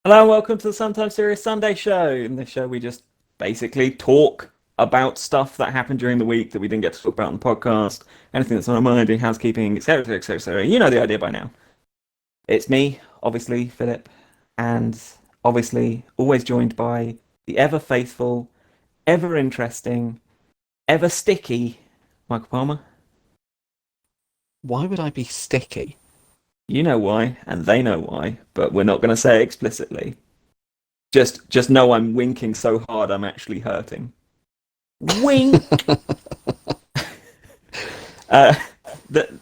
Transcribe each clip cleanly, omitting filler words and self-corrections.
Hello and welcome to the Sometimes Serious Sunday Show. In this show, we just basically talk about stuff that happened during the week that we didn't get to talk about on the podcast, anything that's on our mind, doing housekeeping, etc., etc., etc. You know the idea by now. It's me, obviously, Philip, and obviously always joined by the ever faithful, ever interesting, ever sticky Michael Palmer. Why would I be sticky? You know why, and they know why, but we're not going to say it explicitly. Just know I'm winking so hard I'm actually hurting. Wink. Uh,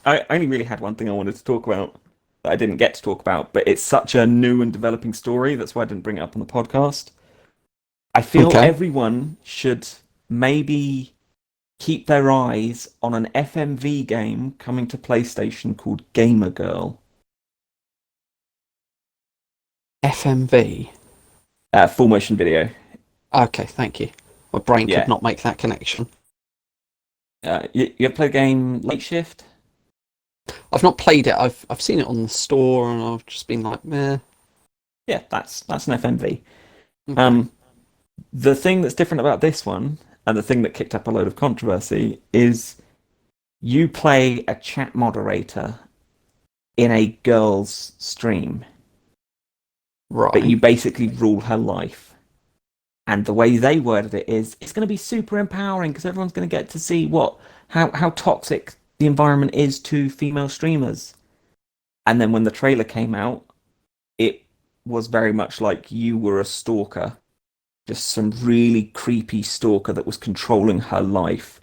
I only really had one thing I wanted to talk about that I didn't get to talk about, but it's such a new and developing story. That's why I didn't bring it up on the podcast. I feel Okay. everyone should maybe keep their eyes on an FMV game coming to PlayStation called Gamer Girl. FMV. Full motion video. Okay, thank you. My brain could Yeah. not make that connection. You ever play the game Late Shift? I've not played it. I've seen it on the store, and I've just been like, meh. Yeah, that's an FMV. Okay. Um, the thing that's different about this one, and the thing that kicked up a load of controversy, is you play a chat moderator in a girl's stream, but Right. you basically rule her life. And the way they worded it is, it's going to be super empowering because everyone's going to get to see how toxic the environment is to female streamers. And then when the trailer came out, it was very much like you were a stalker, just some really creepy stalker that was controlling her life.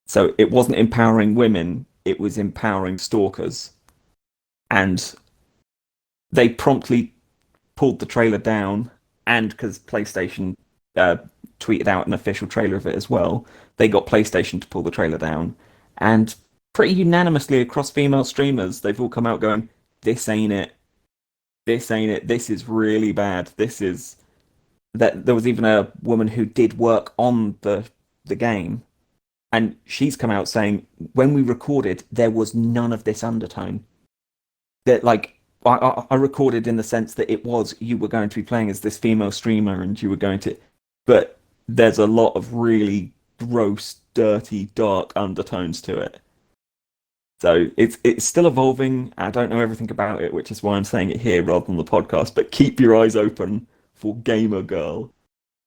So it wasn't empowering women, it was empowering stalkers. And they promptly pulled the trailer down, and because PlayStation uh, tweeted out an official trailer of it as well, they got PlayStation to pull the trailer down. And pretty unanimously across female streamers, they've all come out going, "This ain't it. This ain't it. This is really bad. This is that." There was even a woman who did work on the game, and she's come out saying, "When we recorded, there was none of this undertone. That like I recorded in the sense that it was you were going to be playing as this female streamer and you were going to, but there's a lot of really gross, dirty, dark undertones to it. So it's still evolving. I don't know everything about it, which is why I'm saying it here rather than the podcast. But keep your eyes open for Gamer Girl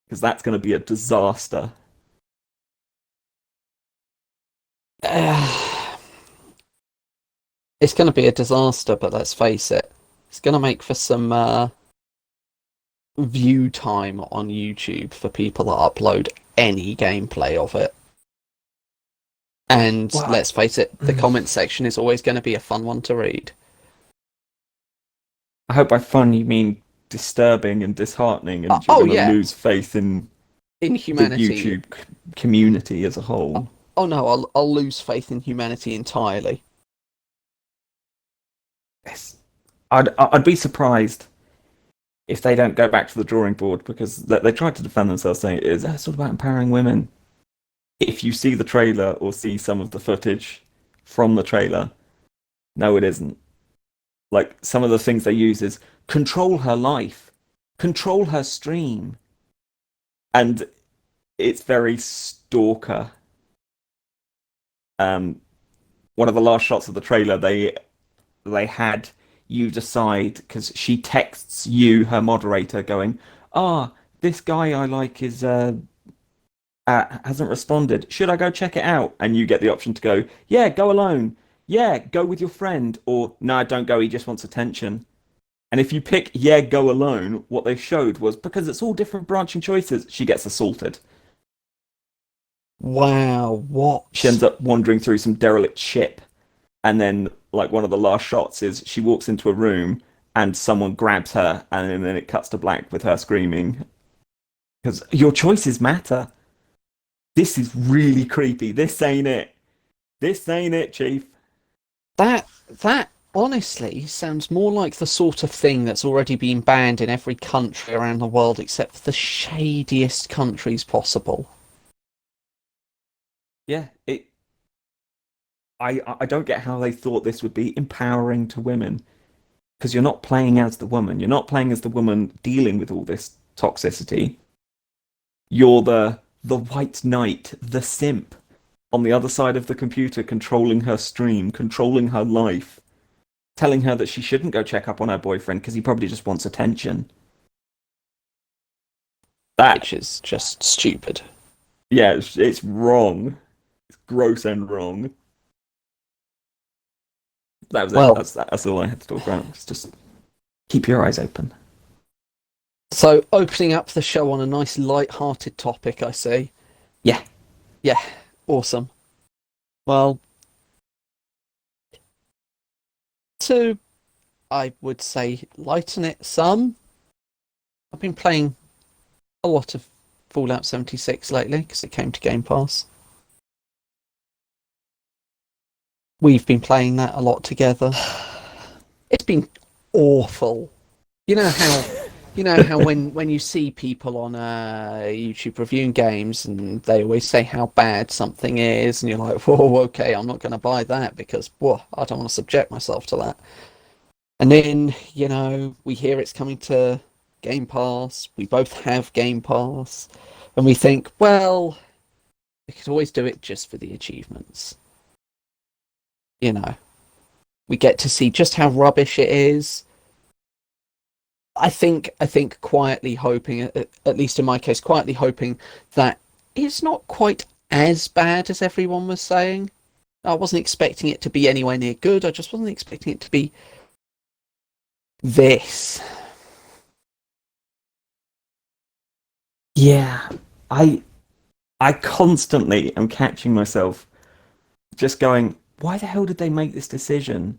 because that's going to be a disaster. Uh, it's going to be a disaster, but let's face it, it's going to make for some view time on YouTube for people that upload any gameplay of it. And Well, let's face it, the comment section is always going to be a fun one to read. I hope by fun you mean disturbing and disheartening, and you're Oh going to yeah, lose faith in in the humanity. YouTube community as a Oh, whole. oh no, I'll lose faith in humanity entirely. Yes. I'd be surprised if they don't go back to the drawing board because they tried to defend themselves saying it's all about empowering women. If you see the trailer or see some of the footage from the trailer, no, it isn't. Like some of the things they use is control her life, control her stream, and it's very stalker. Um, One of the last shots of the trailer, they had you decide because she texts you, her moderator, going, "Ah, this guy I like is hasn't responded. Should I go check it out?" And you get the option to go, "Yeah, go alone. Yeah, go with your friend," or "No, don't go. He just wants attention." And if you pick "Yeah, go alone," what they showed was because it's all different branching choices, she gets assaulted. Wow, She what? ends up wandering through some derelict ship, and then like one of the last shots is she walks into a room and someone grabs her, and then it cuts to black with her screaming because your choices matter. This is really creepy. This ain't it. This ain't it, Chief. That honestly sounds more like the sort of thing that's already been banned in every country around the world except the shadiest countries possible. Yeah, it. I don't get how they thought this would be empowering to women because you're not playing as the woman. You're not playing as the woman dealing with all this toxicity. You're the white knight, the simp on the other side of the computer, controlling her stream, controlling her life, telling her that she shouldn't go check up on her boyfriend because he probably just wants attention. That, which is just stupid. yeah, it's wrong. It's gross and wrong. That was it. Well, That's all I had to talk about. It's just keep your eyes open. so opening up the show on a nice light-hearted topic, I see. Yeah. Yeah, awesome. Well, to, I would say, lighten it some, I've been playing a lot of Fallout 76 lately because it came to Game Pass. We've been playing that a lot together. It's been awful. You know how when you see people on YouTube reviewing games and they always say how bad something is, and you're like, whoa, okay, I'm not going to buy that because whoa, I don't want to subject myself to that. And then, we hear it's coming to Game Pass. We both have Game Pass. And we think, well, we could always do it just for the achievements. We get to see just how rubbish it is. I think quietly hoping, at least in my case, quietly hoping that it's not quite as bad as everyone was saying. I wasn't expecting it to be anywhere near good. I just wasn't expecting it to be this. Yeah. I I constantly am catching myself just going, why the hell did they make this decision?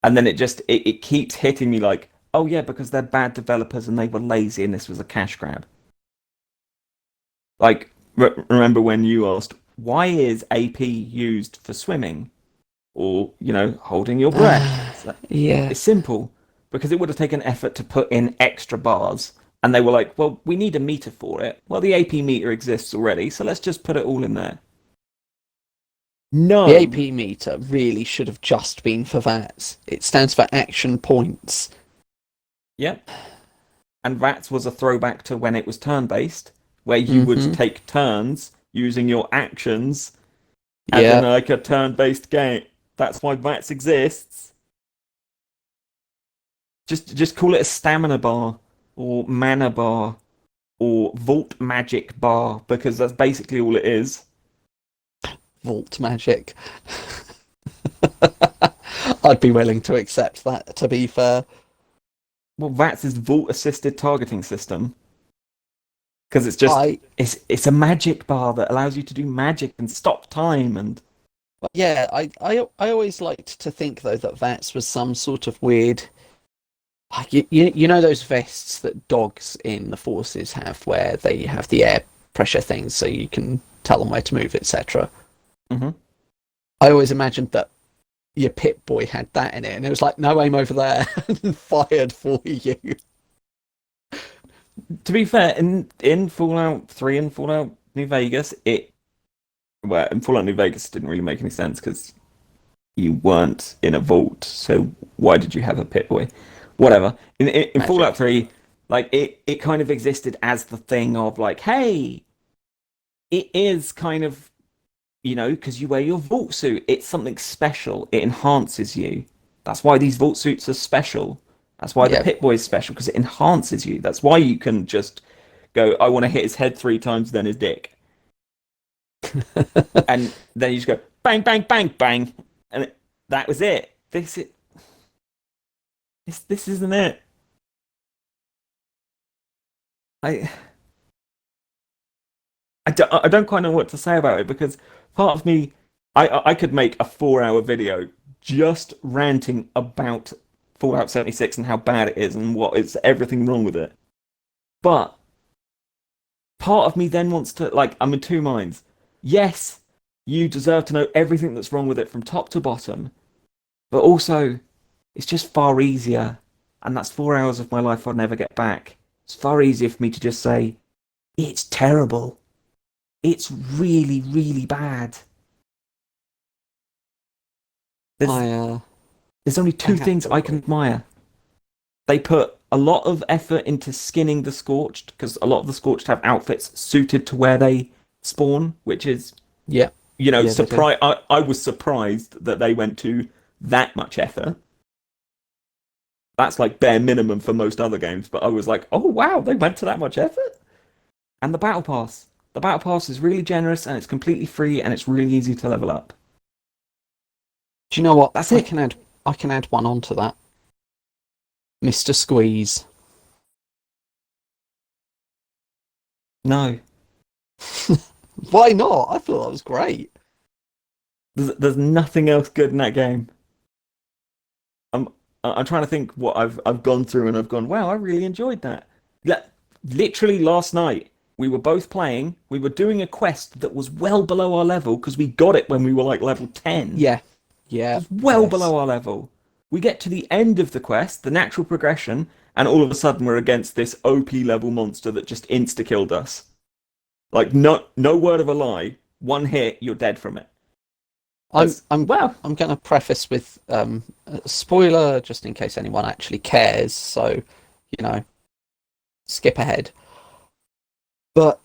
And then it keeps hitting me like, oh yeah, because they're bad developers and they were lazy and this was a cash grab. Like, remember when you asked, why is AP used for swimming or, holding your breath? Yeah. It's simple because it would have taken effort to put in extra bars. And they were like, well, we need a meter for it. Well, the AP meter exists already, so let's just put it all in there. The No. AP meter really should have just been for that. It stands for action points. Yep. And VATS was a throwback to when it was turn-based, where you would Mm-hmm. take turns using your actions as in Yeah. like a turn-based game. That's why VATS exists. Just call it a stamina bar or mana bar or vault magic bar because that's basically all it is. Vault magic. I'd be willing to accept that, to be fair. Well, VATS is vault assisted targeting system because I it's a magic bar that allows you to do magic and stop time and yeah, I always liked to think though that VATS was some sort of weird. Like, you know those vests that dogs in the forces have, where they have the air pressure things, so you can tell them where to move, etc. Mhm. I always imagined that your Pit Boy had that in it, and it was like, no, aim over there, and fired for you. To be fair, in Fallout 3 and Fallout New Vegas, in Fallout New Vegas it didn't really make any sense because you weren't in a vault, so why did you have a pit boy? Whatever. In Fallout Magic. 3, like it kind of existed as the thing of like, hey, it is kind of, because you wear your vault suit, it's something special. It enhances you. That's why these vault suits are special. That's why the Yeah. pit boy is special because it enhances you. That's why you can just go, I want to hit his head 3 times, then his dick. And then you just go bang, bang, bang, bang, and that was it. This isn't it. I I don't quite know what to say about it because part of me, I could make a 4 hour video just ranting about Fallout 76 and how bad it is and what is everything wrong with it. But part of me then wants to like I'm in two minds. Yes, you deserve to know everything that's wrong with it from top to bottom, but also it's just far easier, and that's 4 hours of my life I'll never get back. It's far easier for me to just say, it's terrible. It's really, really bad. There's I uh there's only I two have things to I can agree. admire. They put a lot of effort into skinning the Scorched because a lot of the Scorched have outfits suited to where they spawn, which is, Yeah, yeah, they do. surprise. I was surprised that they went to that much effort. That's like bare minimum for most other games, but I was like, oh wow, they went to that much effort. And the battle pass. The battle pass is really generous and it's completely free and it's really easy to level up. Do you know what? That's it. I can add one onto that. Mr. Squeeze. No, Why not? I thought that was great. there's nothing else good in that game. I'm I'm trying to think what I've gone through and I've gone, wow, I really enjoyed that. Yeah, literally last night we were both playing. We were doing a quest that was well below our level because we got it when we were like level 10. Yeah, It yeah, was well yes. below our level. We get to the end of the quest, the natural progression, and all of a sudden we're against this OP level monster that just insta killed us. Like no word of a lie. One hit, you're dead from it. I'm That's I'm wow. I'm going to preface with a spoiler just in case anyone actually cares. So, skip ahead. But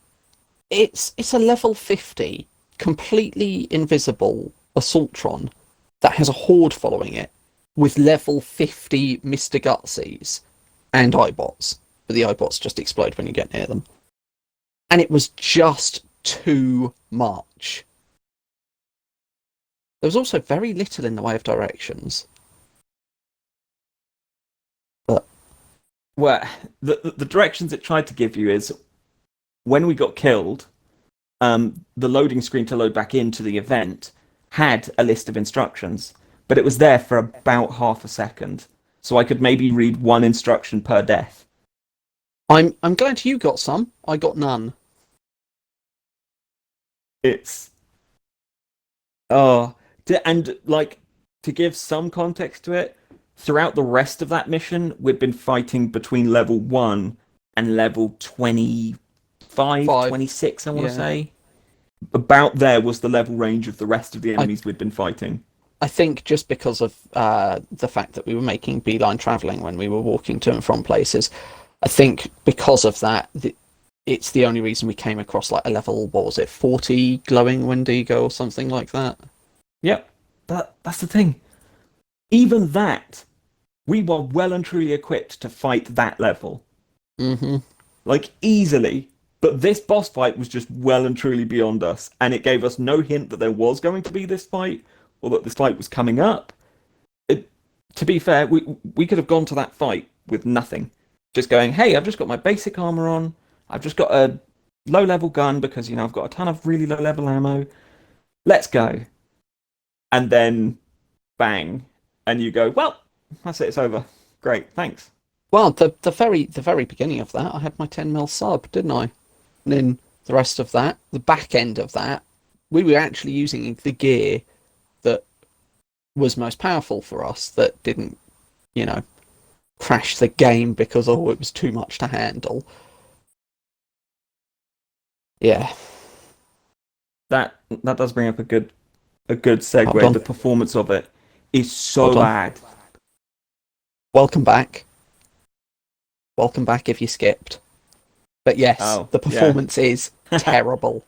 it's a level 50 completely invisible Assaultron that has a horde following it with level 50 Mr. Gutsies and iBots. But the iBots just explode when you get near them. And it was just too much. There was also very little in the way of directions. But Well, the directions it tried to give you is when we got killed, the loading screen to load back into the event had a list of instructions, but it was there for about half a second. So I could maybe read one instruction per death. I'm glad you got some. I got none. It's oh, and like to give some context to it, throughout the rest of that mission, we've been fighting between level 1 and level 25, Five. 26, I want to Yeah. say. About there was the level range of the rest of the I enemies we'd been fighting. I think just because of the fact that we were making beeline traveling when we were walking to and from places, I think because of that, it's the only reason we came across like a level, what was it, 40 glowing Wendigo or something like that. Yep, that's the thing. Even that, we were well and truly equipped to fight that level. Hmm. Like easily. But this boss fight was just well and truly beyond us, and it gave us no hint that there was going to be this fight or that this fight was coming up. It, to be fair, we could have gone to that fight with nothing. Just going, hey, I've just got my basic armor on. I've just got a low level gun because I've got a ton of really low level ammo. Let's go. And then bang, and you go, well, that's it, it's over. Great, thanks. Well, the very beginning of that, I had my 10 mil sub, didn't I? And then the rest of that, the back end of that, we were actually using the gear that was most powerful for us. That didn't, you know, crash the game because it was too much to handle. Yeah, That does bring up a good hold segue. on, The performance of it is so hold on. bad. Welcome back. Welcome back if you skipped. But yes, Oh, the yeah. performance is terrible.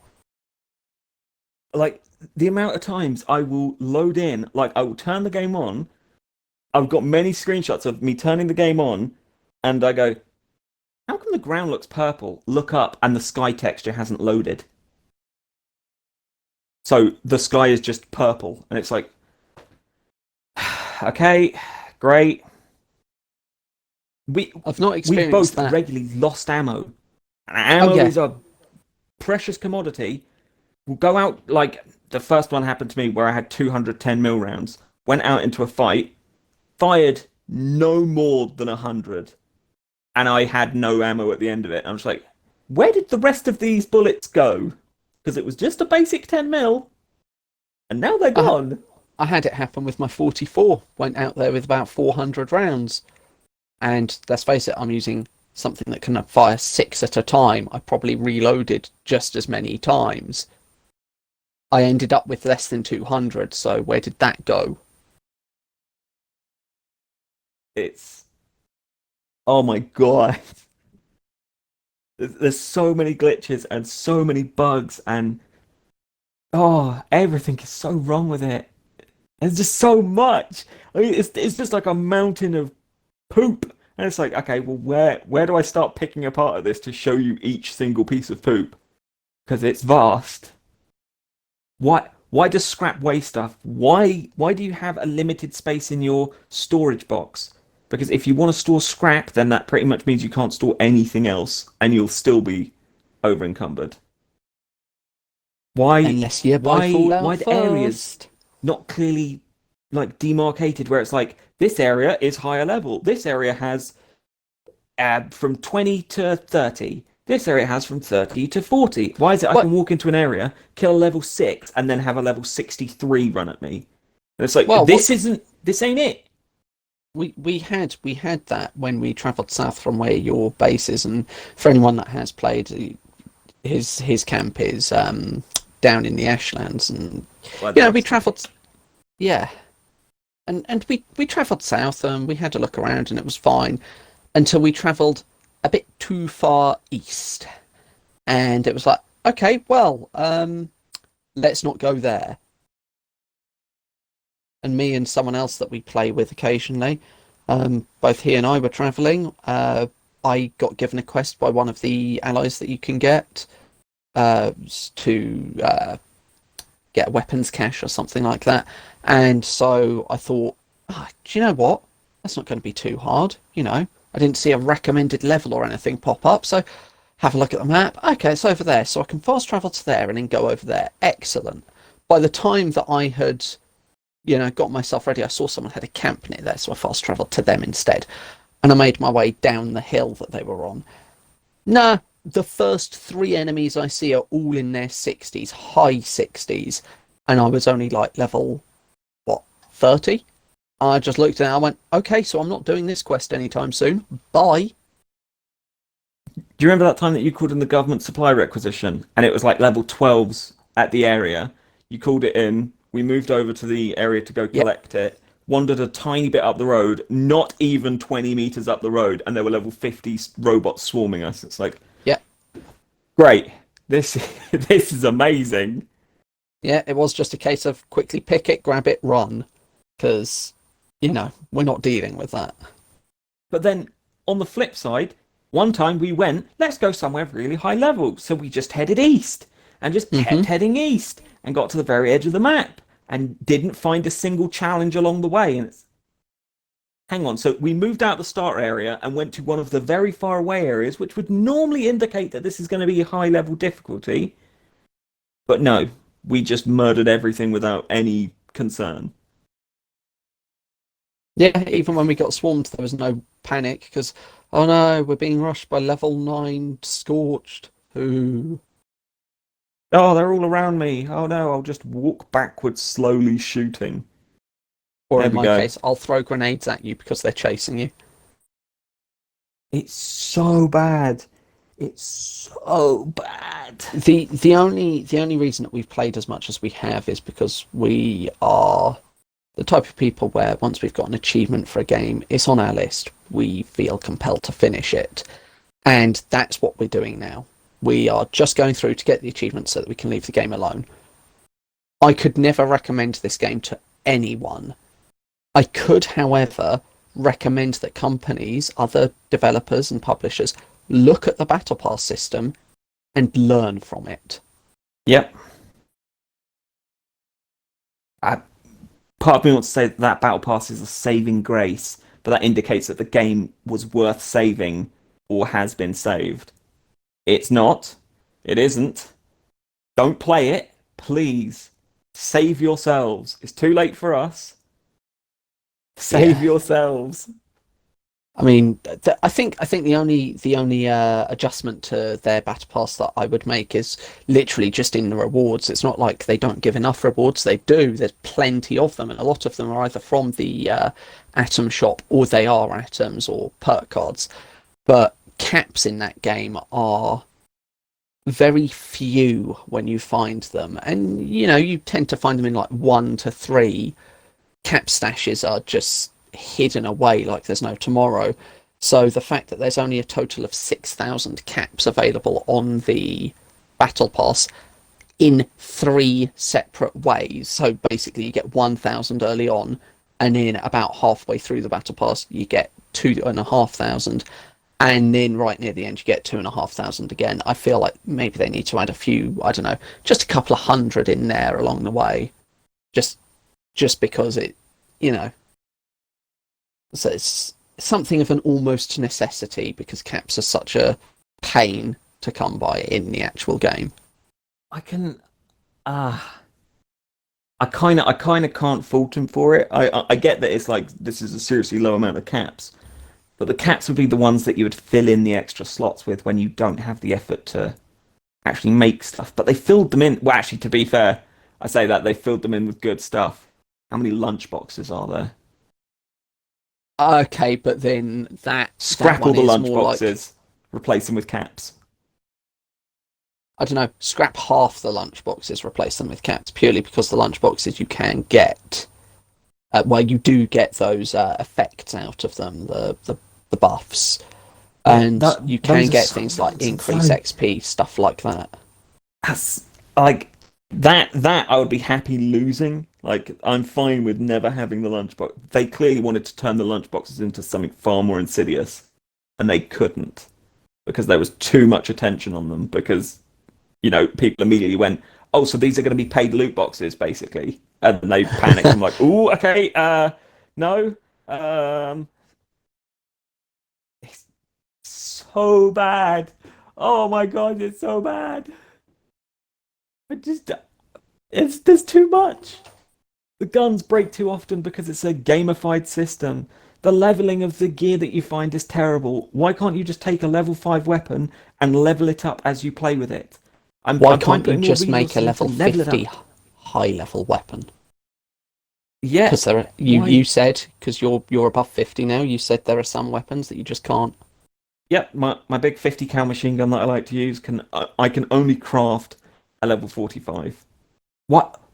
Like the amount of times I will load in, like I will turn the game on. I've got many screenshots of me turning the game on, and I go, how come the ground looks purple? Look up, and the sky texture hasn't loaded. So the sky is just purple, and it's like, okay, great. We I've not we've experienced both that. regularly lost ammo. And Oh ammo yeah, is a precious commodity. We'll go out like the first one happened to me where I had 210 mil rounds. Went out into a fight, fired no more than 100, and I had no ammo at the end of it. I'm just like, where did the rest of these bullets go? Because it was just a basic 10 mil, and now they're I gone. I had it happen with my 44. Went out there with about 400 rounds. And let's face it, I'm using something that can fire six at a time. I probably reloaded just as many times. I ended up with less than 200, so where did that go? It's Oh my God. There's so many glitches and so many bugs and oh, everything is so wrong with it. There's just so much. I mean, it's just like a mountain of poop. And it's like, okay, well, where do I start picking apart at this to show you each single piece of poop? Because it's vast. Why does scrap weigh stuff? Why do you have a limited space in your storage box? Because if you want to store scrap, then that pretty much means you can't store anything else, and you'll still be over encumbered. Why Unless you buy why Fallout the areas first. not clearly like demarcated where it's like this area is higher level. This area has from 20 to 30. This area has from 30 to 40. Why is it I can What? walk into an area, kill a level 6, and then have a level 63 run at me? And it's like, Well, what this ain't it. we had that when we travelled south from where your base is, and for anyone that has played, his camp is down in the Ashlands, and Well, the we rocks. travelled, yeah, and we travelled south, and we had a look around, and it was fine until we travelled a bit too far east, and it was like, okay, well, let's not go there. And me and someone else that we play with occasionally, both he and I were travelling. I got given a quest by one of the allies that you can get to get a weapons cache or something like that. And so I thought, oh, do you know what? That's not going to be too hard. I didn't see a recommended level or anything pop up. So have a look at the map. Okay, it's over there. So I can fast travel to there and then go over there. Excellent. By the time that I had got myself ready, I saw someone had a camp near there, so I fast travelled to them instead. And I made my way down the hill that they were on. Nah, the first three enemies I see are all in their 60s, high 60s. And I was only like level, 30? I just looked at it and I went, okay, so I'm not doing this quest anytime soon. Bye. Do you remember that time that you called in the government supply requisition and it was like level 12s at the area? You called it in, we moved over to the area to go Yep, collect it, wandered a tiny bit up the road, not even 20 meters up the road, and there were level 50 robots swarming us. It's like, yep. great, this this is amazing. Yeah, it was just a case of quickly pick it, grab it, run. Because, we're not dealing with that. But then on the flip side, one time we went, let's go somewhere really high level. So we just headed east and just kept Hmm. heading east and got to the very edge of the map and didn't find a single challenge along the way. And it's, hang on, so we moved out the start area and went to one of the very far away areas, which would normally indicate that this is going to be a high level difficulty. But no, we just murdered everything without any concern. Yeah, even when we got swarmed, there was no panic because, oh no, we're being rushed by level 9 Scorched. Ooh. Oh, they're all around me. Oh no, I'll just walk backwards slowly shooting. Or There in we my go. case, I'll throw grenades at you because they're chasing you. It's so bad. It's so bad. The only reason that we've played as much as we have is because we are the type of people where once we've got an achievement for a game, it's on our list. We feel compelled to finish it. And that's what we're doing now. We are just going through to get the achievement so that we can leave the game alone. I could never recommend this game to anyone. I could, however, recommend that companies, other developers and publishers, look at the Battle Pass system and learn from it. Yep. I, part of me wants to say that Battle Pass is a saving grace, but that indicates that the game was worth saving or has been saved. It's not. It isn't. Don't play it. Please. Save yourselves. It's too late for us. Save Yeah. yourselves. I mean, I think the only adjustment to their battle pass that I would make is literally just in the rewards. It's not like they don't give enough rewards. They do. There's plenty of them, and a lot of them are either from the Atom shop or they are atoms or perk cards. But caps in that game are very few when you find them, and you tend to find them in like 1 to 3. Cap stashes are just hidden away like there's no tomorrow. So the fact that there's only a total of 6,000 caps available on the Battle Pass in 3 separate ways. So basically, you get 1,000 early on, and then about halfway through the Battle Pass, you get 2,500, and then right near the end, you get 2,500 again. I feel like maybe they need to add a few, I don't know, just a couple of hundred in there along the way, just because it, you know, so it's something of an almost necessity because caps are such a pain to come by in the actual game. I can ah I kind of can't fault him for it. I get that it's like this is a seriously low amount of caps, but the caps would be the ones that you would fill in the extra slots with when you don't have the effort to actually make stuff. But they filled them in. Well, actually, to be fair, I say that they filled them in with good stuff. How many lunch boxes are there? Okay, but then that Scrap all one the is lunch more like, boxes, replace them with caps. I don't know, scrap half the lunch boxes, replace them with caps, purely because the lunch boxes you can get, well, you do get those effects out of them, the buffs, Yeah, and that you can those are get so things like nonsense. increase So XP, stuff like that. that's like that I would be happy losing. Like I'm fine with never having the lunchbox. They clearly wanted to turn the lunchboxes into something far more insidious, and they couldn't because there was too much attention on them. Because people immediately went, "Oh, so these are going to be paid loot boxes, basically," and they panicked. I'm like, "Ooh, okay, no, um, it's so bad. Oh my god, it's so bad. I just, it's there's too much." The guns break too often because it's a gamified system. The leveling of the gear that you find is terrible. Why can't you just take a level 5 weapon and level it up as you play with it? Why I'm fine can't you putting more just make a resources into level level it 50 up. high level weapon? Yeah, Because you why? said, because you're above 50 now, you said there are some weapons that you just can't. Yep, my big 50 cal machine gun that I like to use I can only craft a level 45.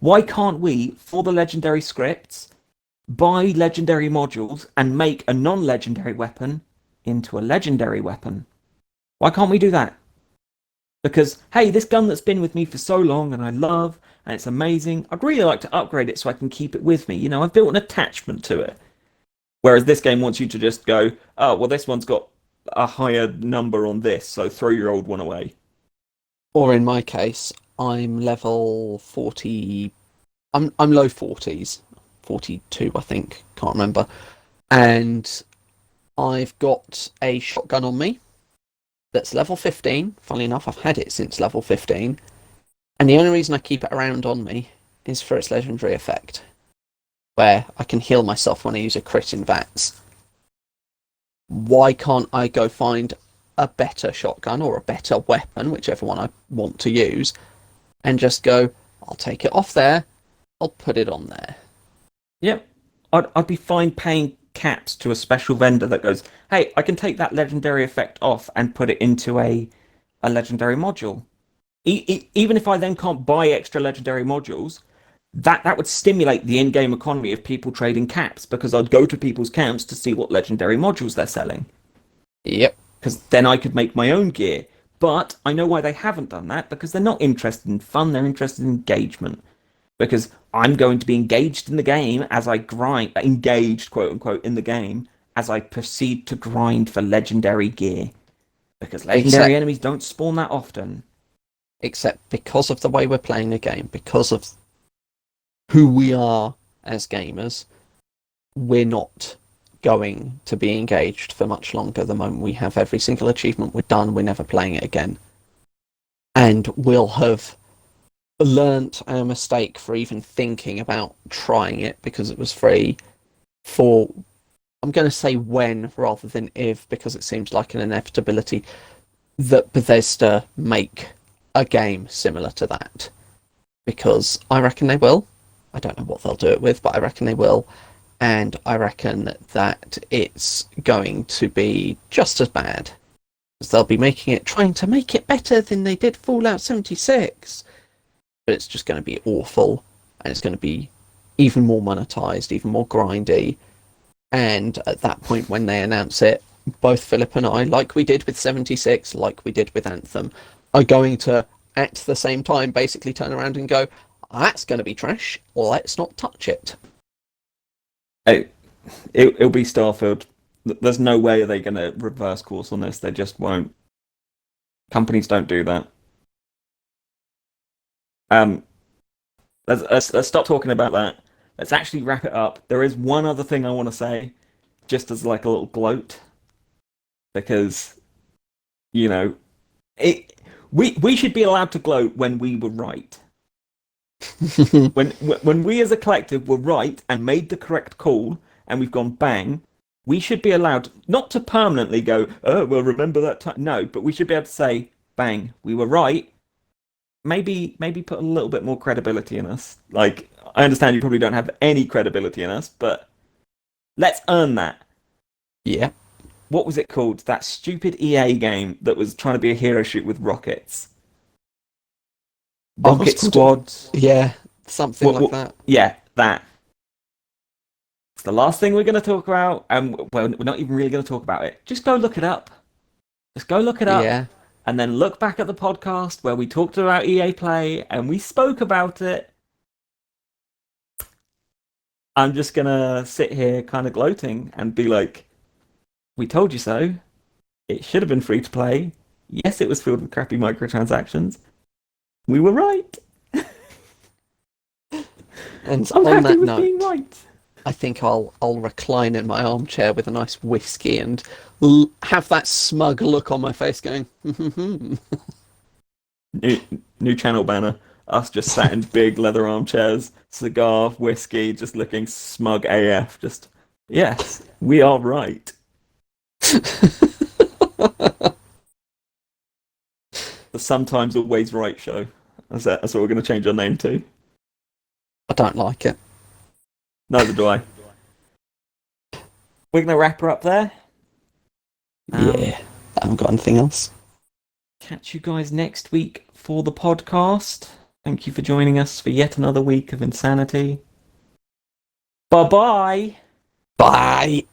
Why can't we, for the legendary scripts, buy legendary modules and make a non-legendary weapon into a legendary weapon? Why can't we do that? Because, hey, this gun that's been with me for so long and I love and it's amazing, I'd really like to upgrade it so I can keep it with me. I've built an attachment to it. Whereas this game wants you to just go, oh, well, this one's got a higher number on this, so throw your old one away. Or in my case, I'm level 40. I'm low 40s, 42, I think. Can't remember. And I've got a shotgun on me that's level 15. Funnily enough, I've had it since level 15. And the only reason I keep it around on me is for its legendary effect, where I can heal myself when I use a crit in VATS. Why can't I go find a better shotgun or a better weapon, whichever one I want to use, and just go, I'll take it off there, I'll put it on there. Yep. I'd be fine paying caps to a special vendor that goes, hey, I can take that legendary effect off and put it into a legendary module. Even if I then can't buy extra legendary modules, that would stimulate the in-game economy of people trading caps because I'd go to people's camps to see what legendary modules they're selling. Yep. Because then I could make my own gear. But I know why they haven't done that because they're not interested in fun, they're interested in engagement. Because I'm going to be engaged in the game as I grind, engaged, quote unquote, in the game as I proceed to grind for legendary gear. Because legendary Except enemies don't spawn that often. except because of the way we're playing the game, because of who we are as gamers, we're not going to be engaged for much longer. The moment we have every single achievement we're done, we're never playing it again. And we'll have learnt our mistake for even thinking about trying it because it was free for, I'm going to say when rather than if, because it seems like an inevitability that Bethesda make a game similar to that. Because I reckon they will. I don't know what they'll do it with, but I reckon they will. And I reckon that it's going to be just as bad. Because they'll be trying to make it better than they did Fallout 76. But it's just going to be awful. And it's going to be even more monetized, even more grindy. And at that point, when they announce it, both Philip and I, like we did with 76, like we did with Anthem, are going to, at the same time, basically turn around and go, that's going to be trash, let's not touch it. It'll be Starfield. There's no way are they going to reverse course on this. They just won't. Companies don't do that. Um, let's stop talking about that. Let's actually wrap it up. There is one other thing I want to say, just as like a little gloat, because you know, it. We should be allowed to gloat when we were right. When we as a collective were right and made the correct call, and we've gone bang, we should be allowed not to permanently go, oh well, remember that time. No, but we should be able to say, bang, we were right. Maybe put a little bit more credibility in us. Like, I understand you probably don't have any credibility in us, but let's earn that. Yeah. What was it called? That stupid EA game that was trying to be a hero shoot with rockets. Rocket Squads. Yeah, something like that. Yeah, that. It's the last thing we're going to talk about, and well, we're not even really going to talk about it. Just go look it up. Just go look it up. Yeah. And then look back at the podcast where we talked about EA Play and we spoke about it. I'm just going to sit here kind of gloating and be like, we told you so. It should have been free to play. Yes, it was filled with crappy microtransactions. We were right. And I'm on happy that with note, being right. I think I'll recline in my armchair with a nice whiskey and have that smug look on my face going, New channel banner. Us just sat in big leather armchairs, cigar, whiskey, just looking smug AF. Just, yes, we are right. The Sometimes Always Right show. That's what we're going to change our name to. I don't like it. Neither do I. We're going to wrap her up there. Yeah. I haven't got anything else. Catch you guys next week for the podcast. Thank you for joining us for yet another week of insanity. Bye-bye. Bye.